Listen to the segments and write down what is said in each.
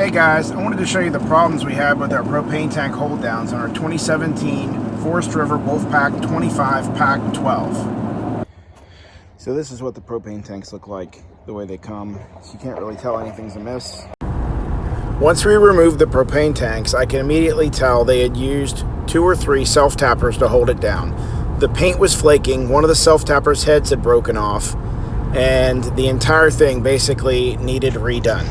Hey guys, I wanted to show you the problems we had with our propane tank hold downs on our 2017 Forest River Wolfpack 25 Pack 12. So this is what the propane tanks look like, the way they come. So you can't really tell anything's amiss. Once we removed the propane tanks, I can immediately tell they had used 2 or 3 self-tappers to hold it down. The paint was flaking, one of the self-tappers' heads had broken off, and the entire thing basically needed redone.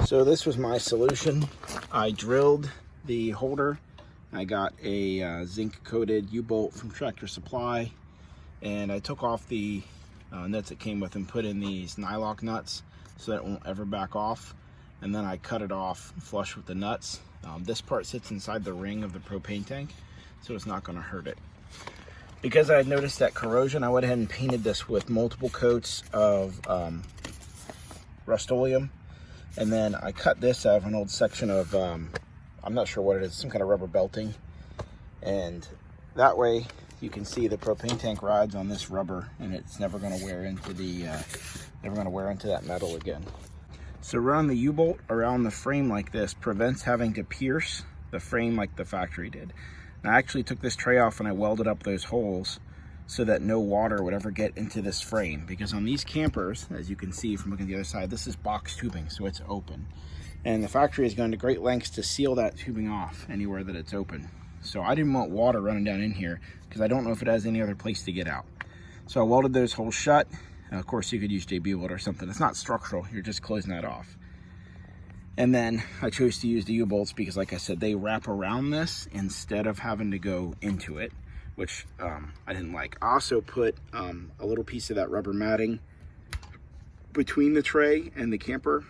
So this was my solution. I drilled the holder. I got a zinc-coated U-bolt from Tractor Supply, and I took off the nuts that came with and put in these nylock nuts so that it won't ever back off. And then I cut it off flush with the nuts. This part sits inside the ring of the propane tank, so it's not going to hurt it. Because I had noticed that corrosion, I went ahead and painted this with multiple coats of Rust-Oleum. And then I cut this out of an old section of, I'm not sure what it is, some kind of rubber belting. And that way you can see the propane tank rides on this rubber, and it's never going to wear into the, that metal again. So around the U-bolt, around the frame like this, prevents having to pierce the frame like the factory did. And I actually took this tray off and I welded up those holes so that no water would ever get into this frame. Because on these campers, as you can see from looking at the other side, this is box tubing, so it's open. And the factory has gone to great lengths to seal that tubing off anywhere that it's open. So I didn't want water running down in here because I don't know if it has any other place to get out. So I welded those holes shut. Of course, you could use JB weld or something. It's not structural, you're just closing that off. And then I chose to use the U-bolts because, like I said, they wrap around this instead of having to go into it, which I didn't like. I also put a little piece of that rubber matting between the tray and the camper.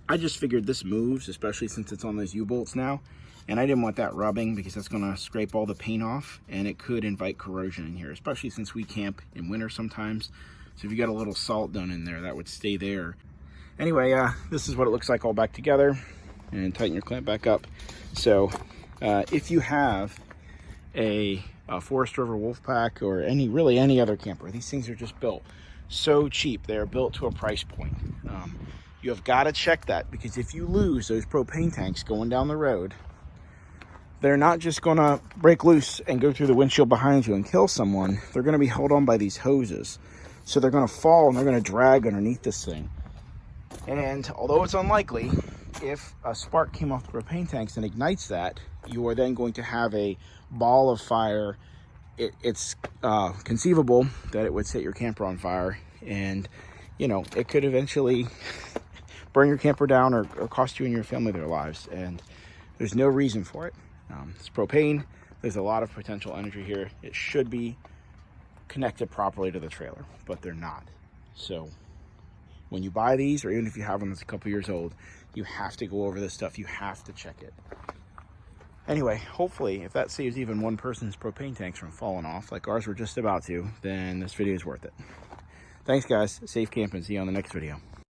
I just figured this moves, especially since it's on those U-bolts now, and I didn't want that rubbing because that's going to scrape all the paint off, and it could invite corrosion in here, especially since we camp in winter sometimes. So if you got a little salt done in there, that would stay there. Anyway, this is what it looks like all back together, and tighten your clamp back up. So if you have a Forest River Wolfpack or really any other camper, these things are just built so cheap. They're built to a price point. You have got to check that, because if you lose those propane tanks going down the road, they're not just going to break loose and go through the windshield behind you and kill someone. They're going to be held on by these hoses. So they're going to fall and they're going to drag underneath this thing. And although it's unlikely, if a spark came off the propane tanks and ignites that, you are then going to have a ball of fire. It's conceivable that it would set your camper on fire, and you know, it could eventually burn your camper down or cost you and your family their lives, and there's no reason for it. It's propane. There's a lot of potential energy here. It should be connected properly to the trailer, but they're not. So when you buy these, or even if you have them that's a couple years old, you have to go over this stuff. You have to check it. Anyway, hopefully, if that saves even one person's propane tanks from falling off, like ours were just about to, then this video is worth it. Thanks, guys. Safe camping. See you on the next video.